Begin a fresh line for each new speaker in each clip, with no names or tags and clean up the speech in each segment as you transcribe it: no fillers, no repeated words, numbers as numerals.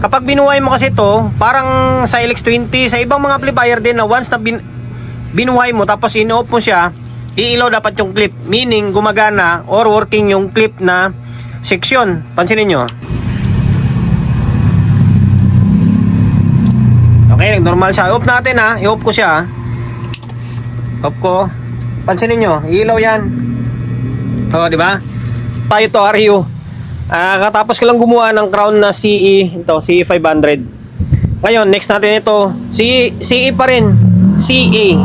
Kapag binuhay mo kasi to, parang sa LX20, sa ibang mga amplifier din na once na binuhay mo tapos in-off mo siya, iilaw dapat yung clip. Meaning, gumagana or working yung clip na section. Pansinin nyo. Okay, normal siya. I-off natin ha. I-off ko siya. Off ko. Pansinin nyo, iilaw yan. O, di ba? Tayo to, RU. Katapos ko lang gumawa ng crown na CE, ito, CE 500. Ngayon, next natin ito, CE pa rin. CE.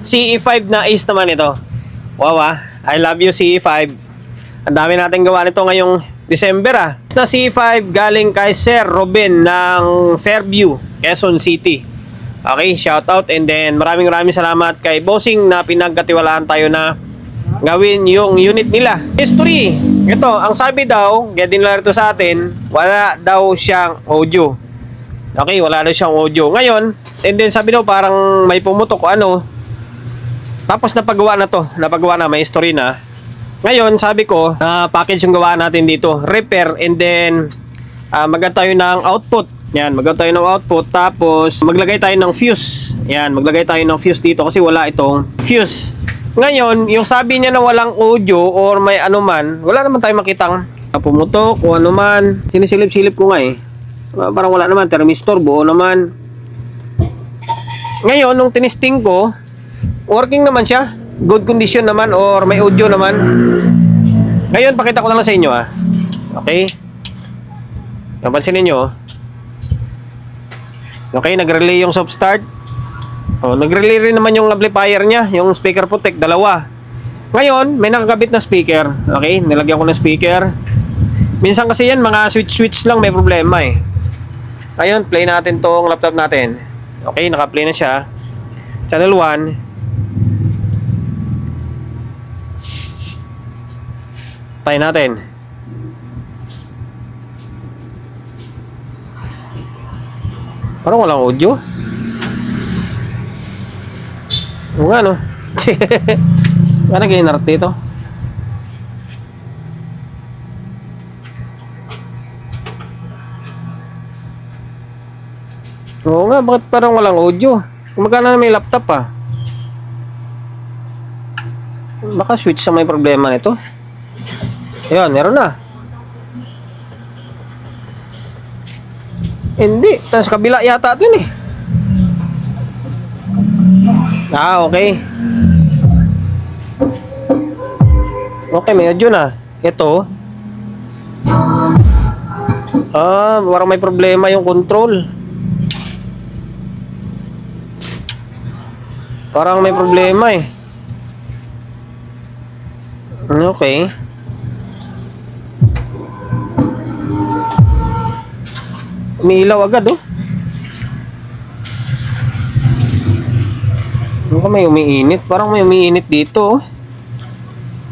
CE5 na ace naman ito. Wow I love you CE5. Ang dami natin gawa nito ngayong December Na CE5 galing kay Sir Robin ng Fairview, Quezon City. Okay, shout out and then maraming salamat kay Bossing na pinagkatiwalaan tayo na gawin yung unit nila. History. Ito, ang sabi daw, kaya dinala ito sa atin, wala daw siyang audio. Okay, wala daw siyang audio. Ngayon, and then sabi daw parang may pumutok o ano. Tapos napagawa na to. Napagawa na, may history na. Ngayon, sabi ko, package yung gawa natin dito. Repair and then maganda tayo ng output. Yan, maganda tayo ng output. Tapos maglagay tayo ng fuse. Yan, maglagay tayo ng fuse dito kasi wala itong fuse. Ngayon, yung sabi niya na walang audio or may anuman, wala naman tayong makitang pumutok o anuman. Sinisilip-silip ko nga eh. Parang wala naman, thermistor, buo naman. Ngayon, nung tinisting ko, working naman siya. Good condition naman or may audio naman. Ngayon, pakita ko na lang sa inyo Okay? Napansinin nyo. Okay, nag-relay yung soft start. Nag-relay rin naman yung amplifier niya, yung speaker protect, dalawa. Ngayon, may nakakabit na speaker. Okay, nilagyan ko ng speaker. Minsan kasi yan, mga switch lang may problema eh. Ngayon, play natin tong laptop natin. Okay, naka-play na siya. Channel 1. Try natin. Parang walang audio. Oo nga no. Ano ginart dito? Oo nga, bakit parang walang audio? Kumagana na may laptop Baka switch sa may problema nito. Ayun, meron na. Hindi, tapos kabila yata ito eh. Okay. Okay, may audio na. Ito. Parang may problema yung control. Parang may problema eh. Okay. Umiilaw agad may umiinit. Parang may umiinit dito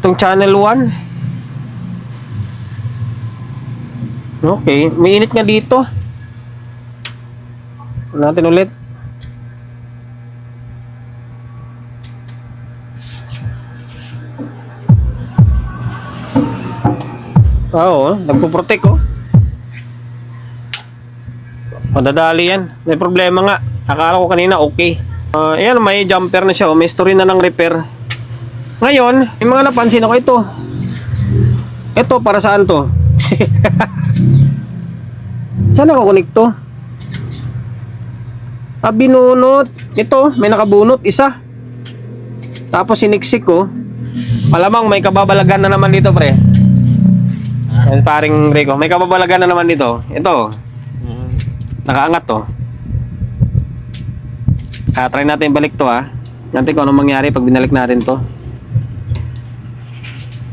Itong channel 1. Okay, umiinit nga dito. Natin ulit. Nagpo-protect Madadali yan. May problema nga. Akala ko kanina okay. Ayan, may jumper na siya. May story na ng repair. Ngayon, may mga napansin ako ito. Ito, para saan to? Saan nakakunik to? Binunot. Ito, may nakabunot. Isa. Tapos siniksik ko. Malamang may kababalagan na naman dito, pre. Yan, paring Rico. May kababalagan na naman dito. Ito. Nakaangat to. Try natin balik to Natin kung anong mangyari pag binalik natin to.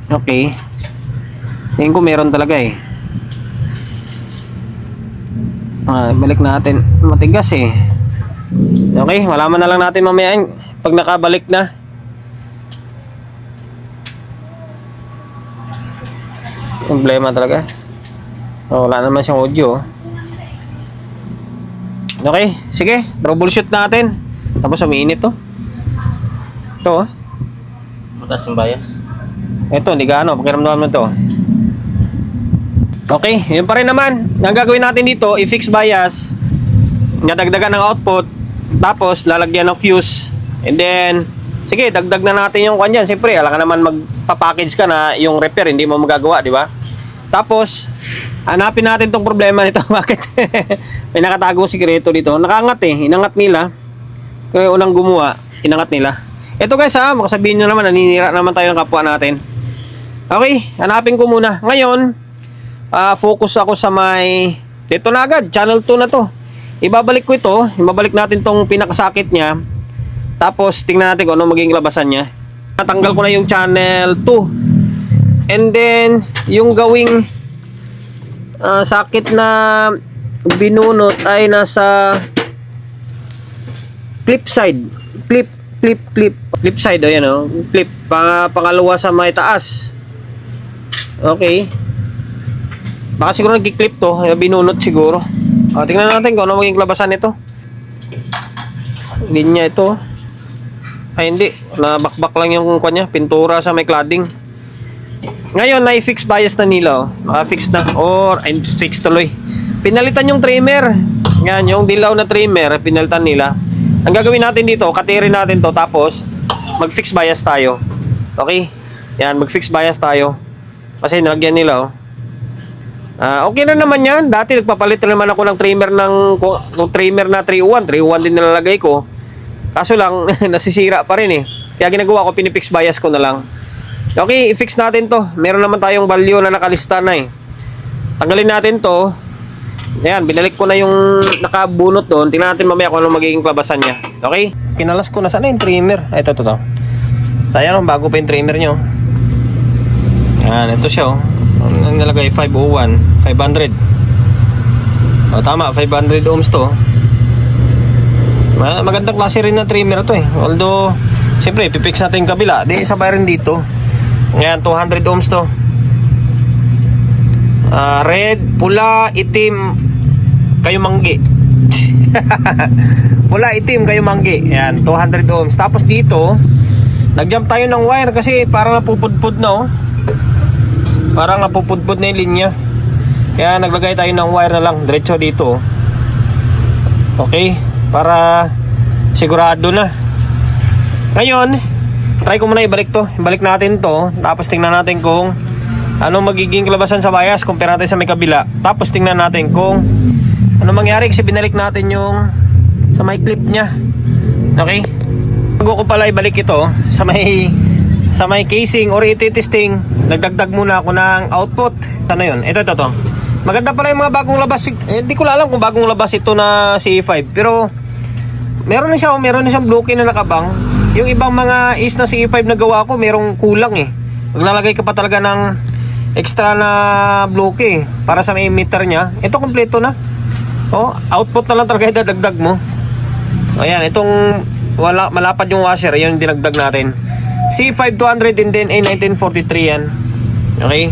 Okay. Tingin ko meron talaga balik natin. Matigas Okay, malaman na lang natin mamaya pag nakabalik na. Problema talaga. Wala naman siyang audio. Okay, sige, troubleshoot natin. Tapos umiinit to. Ito
Mataas yung bias.
Ito, hindi gaano, pakiramdaman mo ito. Okay, yun pa rin naman. Ang gagawin natin dito, i-fix bias, nadagdagan ng output, tapos lalagyan ng fuse, and then, sige, dagdag na natin yung kanya. Siyempre, alam ka naman magpa-package ka na yung repair, hindi mo magagawa, di ba? Tapos, hanapin natin tong problema nito. Bakit? May nakatagong sikreto dito. Nakangat eh, inangat nila. Kaya unang gumawa, inangat nila. Ito guys ha, makasabihin nyo naman, naninira naman tayo ng kapwa natin. Okay, hanapin ko muna. Ngayon, focus ako sa may, ito na agad, channel 2 na to. Ibabalik ko ito, ibabalik natin tong pinakasakit niya. Tapos tingnan natin kung ano magiging labasan niya. Natanggal ko na yung channel 2. And then yung gawing sakit na binunot ay nasa flip side. Flip side, o yan o. Flip, pangalawa sa may taas. Okay. Baka siguro nagki-clip to, binunot siguro. Tingnan natin kung ano maging labasan nito. Linya ito. Ay hindi, nabakbak lang yung kanya, pintura sa may cladding. Ngayon, na-fix bias na nila. Naka-fix na, or fix tuloy. Pinalitan yung trimmer. Yan, yung dilaw na trimmer, pinalitan nila. Ang gagawin natin dito, katirin natin to, tapos mag-fix bias tayo. Okay? Yan, mag-fix bias tayo. Kasi nilagyan nila, oh. Okay na naman yan. Dati nagpapalit naman ako ng trimmer ng trimmer na 301. 301 din nilalagay ko. Kaso lang, nasisira pa rin eh. Kaya ginagawa ko, pinipix bias ko na lang. Okay, i-fix natin to. Meron naman tayong value na nakalista na eh. Tanggalin natin to. Ayan, binalik ko na yung nakabunot doon. Tingnan natin mamaya kung ano magiging klabasan niya. Okay? Kinalas ko na sana yung trimmer. Ito. Sayang, bago pa yung trimmer nyo. Ayan, ito siya oh. Ang nalagay 501, 500. Tama, 500 ohms to. Magandang klase rin na trimmer to eh. Although, siyempre, pipix natin yung kabila. Di, sabay rin dito. Ngayon, 200 ohms to. Red, pula, itim, kayo manggi. Pula, itim, kayo manggi. Ayan, 200 ohms. Tapos dito, nag-jump tayo ng wire kasi parang napupudpud na oh. Parang napupudpud na yung linya. Kaya naglagay tayo ng wire na lang diretso dito. Okay, para sigurado na. Ngayon, try ko muna ibalik to. Ibalik natin to. Tapos tingnan natin kung ano magiging kalabasan sa bias. Compare natin sa may kabila. Tapos tingnan natin kung ano mangyari kasi binalik natin yung sa may clip nya. Okay, bago ko pala ibalik ito sa may casing or iti-testing, nagdagdag muna ako ng output. Ano yun? Ito. Maganda pala yung mga bagong labas. Hindi ko alam kung bagong labas ito na CE5. Pero meron na siyang bloke na nakabang. Yung ibang mga is na CE5 na gawa ko, merong kulang eh. Maglalagay ka pa talaga ng extra na bloke para sa may meter niya. Ito kompleto na. Oh, output na lang talaga idadagdag mo. Ayan, itong malapad yung washer, yun yung dinagdag natin. C5200 and then A1943 yan. Okay?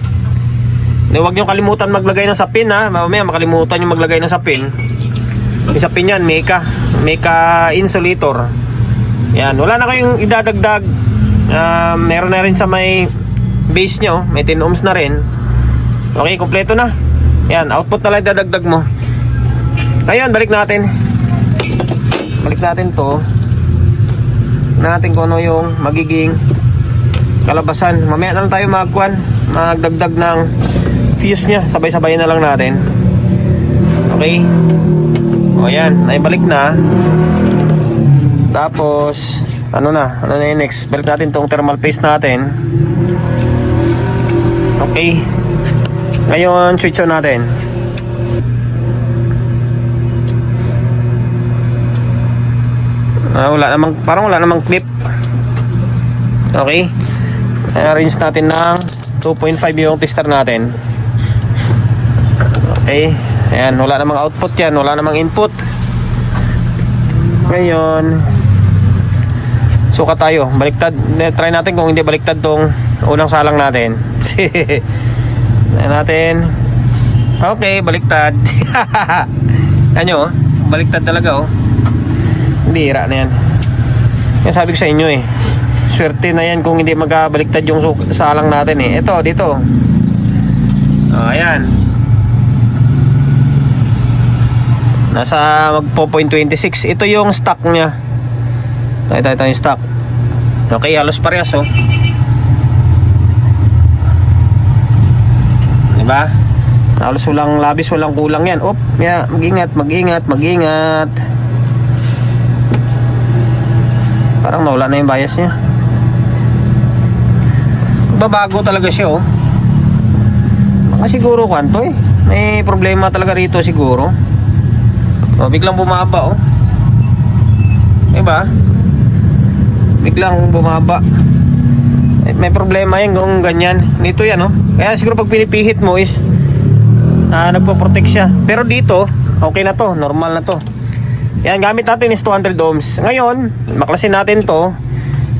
Huwag nyo kalimutan maglagay ng sapin ha. Mamaya makalimutan nyo maglagay ng sapin. Yung sapin yan, Meka insulator. Yan, wala na kayong idadagdag. Meron na rin sa may base nyo. May 10 ohms na rin. Okay, kompleto na. Yan, output na lang idadagdag mo. Ngayon, balik natin to. Natin kung ano yung magiging kalabasan. Mamaya na lang tayo magdagdag ng fuse nya. Sabay-sabay na lang natin. Okay, o yan, naibalik na. Tapos ano na yung next? Balik natin tong thermal paste natin. Okay, ngayon switch on natin. Parang wala namang clip. Okay, arrange natin ng 2.5 yung tester natin. Okay, ayan, wala namang output yan, wala namang input. Ngayon, suka tayo, baliktad. Try natin kung hindi baliktad tong unang salang natin. Ayan natin. Okay, baliktad. Ano, baliktad talaga oh. Bira na yan. Yan sabi ko sa inyo eh. Swerte na yan kung hindi magkabaliktad yung salang natin eh. Ito, dito. Ayan. Nasa magpo 0.26. Ito yung stock niya. Ito yung stock. Okay, halos parehas, oh. Diba? Halos walang labis, walang kulang yan. Op, yeah, mag-ingat. Parang nawala na yung bias niya. Babago talaga siya, oh. Baka siguro kanto, eh. May problema talaga rito siguro. Oh, biglang bumaba, oh. Diba? Biglang bumaba. May problema yan kung ganyan. Dito yan, oh. Kaya siguro pag pinipihit mo is nagpo-protect siya. Pero dito, okay na to, normal na to. Yan, gamit natin is 200 ohms. Ngayon, maklasin natin to.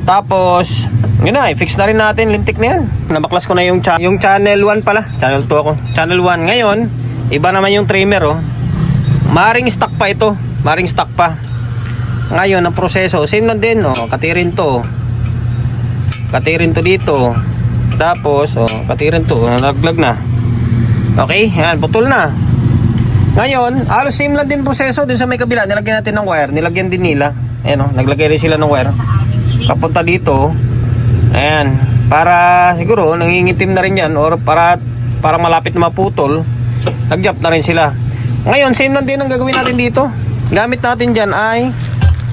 Tapos, yun na, i-fix na rin natin, lintik na yan. Nabaklas ko na yung channel 1 pala. Channel 2 ako. Channel 1. Ngayon, iba naman yung trimmer, oh. Maring stock pa ito. Maring stock pa. Ngayon, ang proseso, same lang din, oh. Katirin to. Katirin to dito. Tapos, oh, katirin to. Nalaglag na. Okay, yan, putol na. Ngayon, halos same lang din proseso dun sa may kabila. Nilagyan natin ng wire. Nilagyan din nila. Ayan, oh, naglagay rin sila ng wire. Papunta dito. Ayan. Para siguro nangingitim na rin yan. Or para malapit na maputol. Nag-jump na rin sila. Ngayon, same lang din ang gagawin natin dito. Gamit natin dyan ay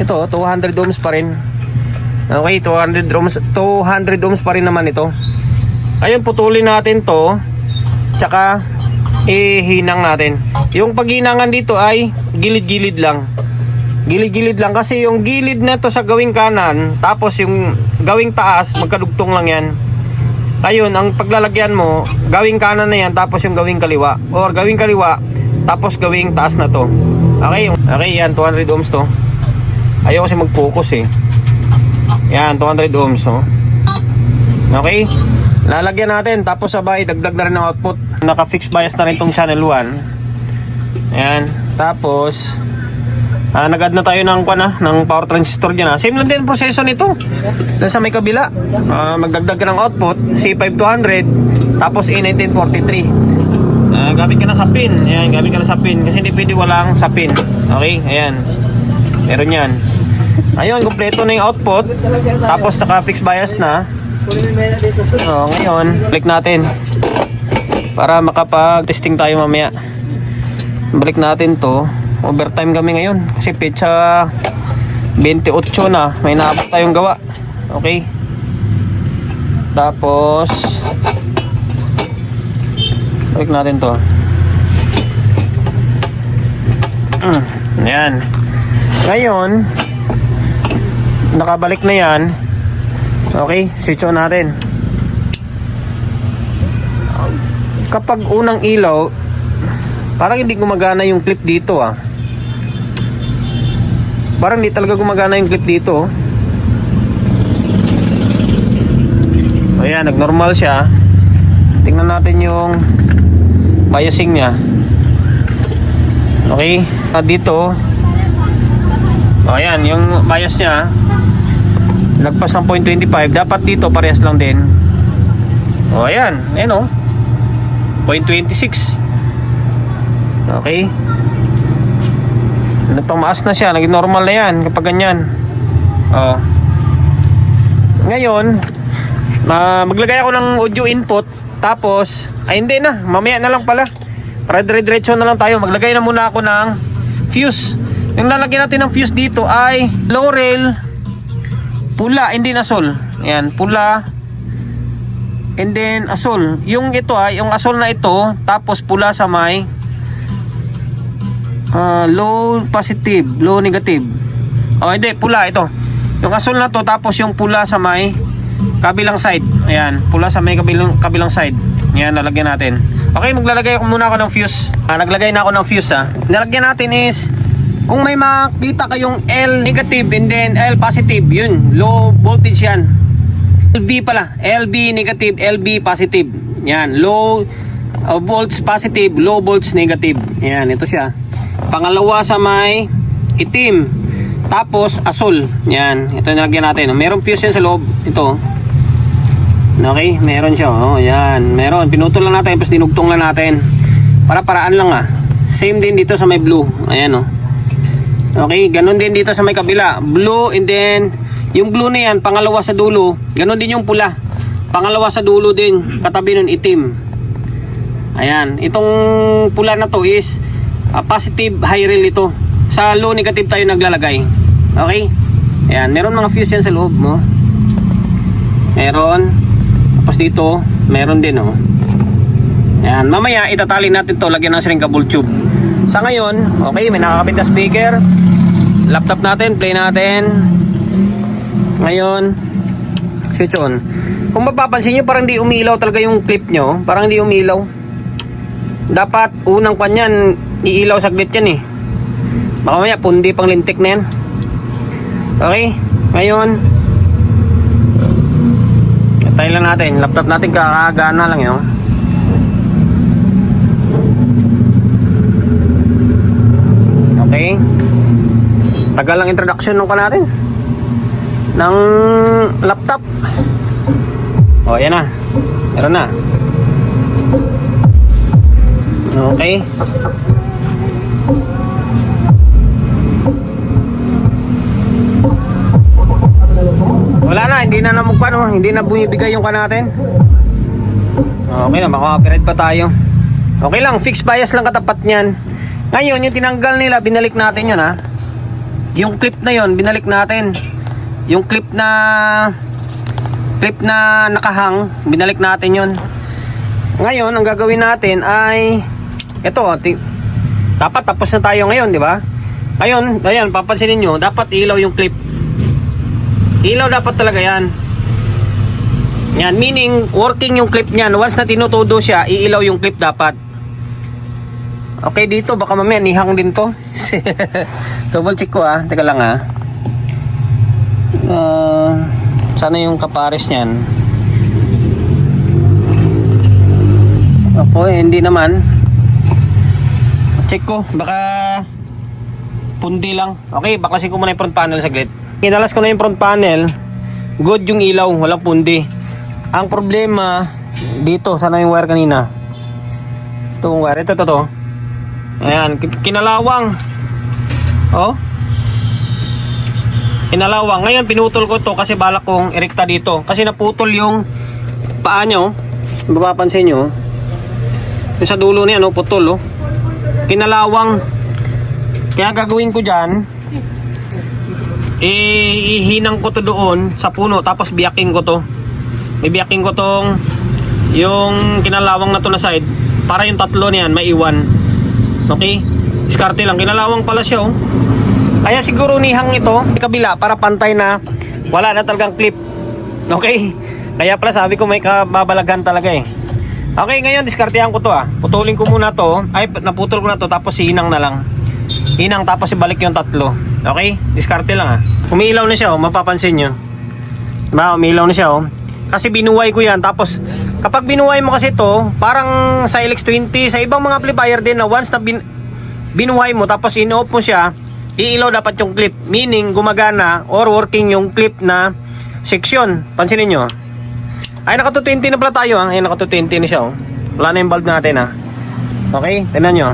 ito, 200 ohms pa rin. Okay, 200 ohms pa rin naman ito. Ngayon, putulin natin to. Tsaka ihinang natin. Yung paghinangan dito ay gilid-gilid lang. Gilid-gilid lang kasi yung gilid na to sa gawing kanan, tapos yung gawing taas, magkadugtong lang yan. Ayun, ang paglalagyan mo, gawing kanan na yan, tapos yung gawing kaliwa. Or gawing kaliwa, tapos gawing taas na to. Okay, yan, 200 ohms to. Ayaw kasi mag-focus, eh. Yan, 200 ohms, oh. Okay, lalagyan natin, tapos sabay, dagdag na rin ng output. Naka-fix bias na rin tong channel 1. Yan, tapos nag-add na tayo ng power transistor dyan, ha. Same lang din ang proseso nito. Doon sa may kabila, magdagdag ka ng output, C5200, tapos A1943. Gamit ka na sa pin. Ayan, gamit ka na sa pin. Kasi hindi pwede walang sa pin. Okay, ayan. Meron yan. Ayun, kompleto na yung output. Tapos naka-fix bias na. So, ngayon, balik natin. Para makapag-testing tayo mamaya. Balik natin to. Overtime kami ngayon. Kasi petsa 28 na. May naabot tayong gawa. Okay. Tapos balik natin to. Ayan. Ngayon, nakabalik na yan. Okay, switch on natin. Kapag unang ilaw, parang hindi gumagana yung clip dito, ah. Parang hindi talaga gumagana yung clip dito. Ayan, nag-normal siya. Tingnan natin yung biasing niya. Okay, dito. Ayan, yung bias niya lagpas ng 0.25. Dapat dito parehas lang din. O ayan, ayan, 0.26. Okay. Nagpamaas na siya, naging normal na yan kapag ganyan. Ngayon, maglagay ako ng audio input. Tapos, ay hindi na, mamaya na lang pala. Para dire-diretso na lang tayo. Maglagay na muna ako ng fuse. Yung lalagyan natin ng fuse dito ay low rail, pula, hindi asol. Ayan, pula, and then asol. Yung ito ay, yung asol na ito, tapos pula sa may low positive, low negative. Hindi, pula ito. Yung asol na to, tapos yung pula sa may kabilang side. Ayan, pula sa may kabilang side. Ayan, lalagyan natin. Okay, maglalagay ako muna ako ng fuse. Naglagay na ako ng fuse, ha. Nilagyan natin is, kung may makita kayong L negative and then L positive, yun, low voltage yan. LV pala, LV negative, LV positive. Yan, low volts positive, low volts negative. Yan, ito siya. Pangalawa sa may itim, tapos asol. Yan, ito nilagyan natin. Merong fuse yan sa loob. Ito. Okay, meron siya. Yan, meron. Pinutol lang natin, tapos dinugtong lang natin. Para-paraan lang, Same din dito sa may blue. Ayan, oh. Okay, ganun din dito sa may kabila. Blue, and then yung blue na yan, pangalawa sa dulo. Ganun din yung pula. Pangalawa sa dulo din, katabi nun itim. Ayan, itong pula na to is positive high rail ito. Sa low negative tayo naglalagay. Okay? Ayan, meron mga fuse yan sa loob mo. Meron. Tapos dito, meron din, oh. Ayan, mamaya itatali natin to, lagyan ng shrinkable tube. Sa ngayon, okay, may nakakabit na speaker. Laptop natin, play natin. Ngayon, switch on. Kung mapapansin nyo, parang di umilaw talaga yung clip nyo. Parang di umilaw. Dapat, unang kanyan, iilaw saglit yan eh. Baka mamaya, pundi pang lintik na yan. Okay, ngayon, tayo lang natin. Laptop natin kakagana lang yun. Okay. Tagal lang introduction nung ka natin ng laptop. O, yan na. Meron na. Okay. Wala na, hindi na namugpano. Hindi na bumibigay yung ka natin. Okay na, maka-copyright pa tayo. Okay lang, fixed bias lang katapat niyan. Ngayon, yung tinanggal nila, binalik natin yun, ha. Yung clip na yun, binalik natin. Yung clip na nakahang, binalik natin yun. Ngayon, ang gagawin natin ay ito, dapat tapos na tayo ngayon, di ba? Ngayon, ayan, papansinin nyo, dapat ilaw yung clip. Ilaw dapat talaga yan. Yan, meaning working yung clip niyan. Once na tinutudo siya, iilaw yung clip dapat. Okay, dito baka mamaya nihang din to. Double check ko, ah. Teka lang, ah. Sana yung kapares niyan. Ako, hindi naman. Check ko, baka pundi lang. Okay, baklasin ko muna yung front panel saglit. Kinalas ko na yung front panel. Good yung ilaw, walang pundi. Ang problema dito, sana yung wire kanina. Itong wire, ito. Ayan, kinalawang. Oh. Kinalawang. Ngayon pinutol ko to kasi balak kong irekta dito. Kasi naputol yung paa nyo. Mapapansin nyo. Yung sa dulo niya, no, putol, oh. Kinalawang. Kaya gagawin ko dyan, ihinang ko to doon sa puno. Tapos biyaking ko to. Bibiyaking ko tong yung kinalawang na to na side. Para yung tatlo niyan maiwan. Okay? Diskarte lang. Kinalawang pala siya, oh. Kaya siguro nihang ito kabila para pantay na wala na talagang clip. Okay? Kaya pala sabi ko may kababalaghan talaga eh. Okay, ngayon diskartehan ko to, ah. Putulin ko muna to. Ay, naputol ko na to tapos hinang na lang. Hinang tapos ibalik yung tatlo. Okay? Diskarte lang, ah. Umiilaw na siya, oh. Mapapansin nyo. Diba? Umiilaw na siya, oh. Kasi binuway ko yan. Tapos kapag binuway mo kasi to, parang sa LX20, sa ibang mga amplifier din na once na binuway mo tapos in-off mo siya, iilaw dapat yung clip. Meaning gumagana or working yung clip na section. Pansinin nyo. Ay, naka 220 na pala tayo, ha. Ay, naka 220 na siya, oh. Wala na yung bulb natin, ha. Okay, tingnan nyo.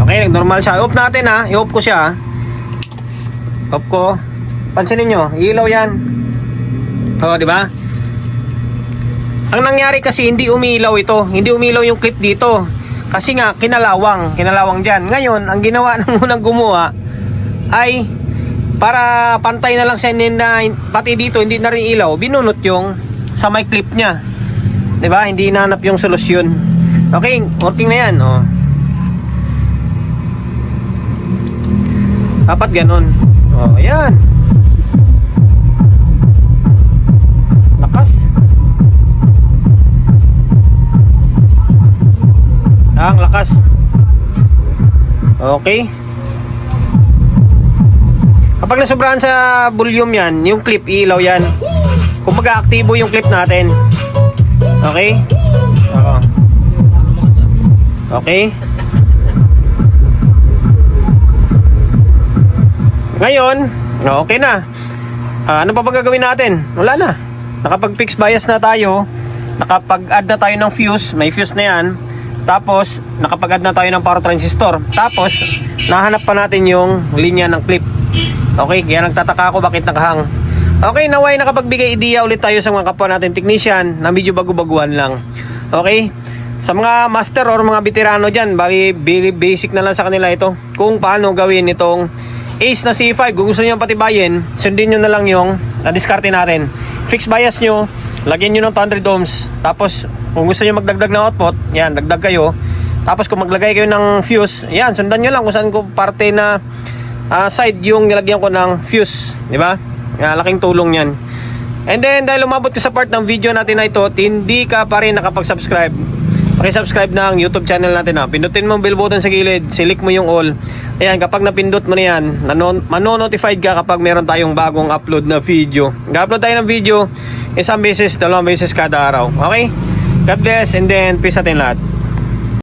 Okay, normal siya. I-off natin, ha. I-off ko siya, ha. Off ko. Pansinin nyo, ilaw yan. O, di ba? Ang nangyari kasi hindi umilaw ito. Hindi umilaw yung clip dito. Kasi nga kinalawang diyan. Ngayon, ang ginawa ng unang gumawa ay para pantay na lang siya na pati dito hindi na rin ilaw, binunot yung sa may clip niya. 'Di ba? Hindi nanap yung solusyon. Okay, working na 'yan, oh. Dapat ganun. Oh, ayan. Lakas. Ang lakas. Okay. Kapag nasobrahan sa volume yan, yung clip, ilaw yan. Kung mag-aaktibo yung clip natin. Okay? Oo. Okay. Ngayon, okay na. Ano pa ba gagawin natin? Wala na. Nakapag-fix bias na tayo. nakapag-add na tayo ng fuse, may fuse na yan. Tapos nakapag-add na tayo ng power transistor. Tapos nahanap pa natin yung linya ng clip. Okay, kaya nagtataka ako bakit nakahang. Okay, naway nakapagbigay ideya ulit tayo sa mga kapwa natin technician na medyo bago-baguhan lang. Okay, sa mga master or mga veterano dyan, bali basic na lang sa kanila ito kung paano gawin itong Ace na C5. Kung gusto nyo patibayin, sundin nyo na lang yung na-discarte natin. Fixed bias nyo, lagyan nyo ng 200 ohms. Tapos kung gusto nyo magdagdag ng output, yan, dagdag kayo. Tapos kung maglagay kayo ng fuse, yan, sundan nyo lang kung saan ko parte na side yung nilagyan ko ng fuse, di ba? Laking tulong yan. And then dahil umabot ka sa part ng video natin na ito, hindi ka pa rin nakapag-subscribe, pakisubscribe na ang YouTube channel natin. Pindutin mo ang bell button sa gilid, select mo yung all. Ayan, kapag napindot mo na yan, manonotified ka kapag meron tayong bagong upload na video. Ga-upload tayo ng video isang beses, dalawang beses kada araw. Okay? God bless and then peace atin lahat.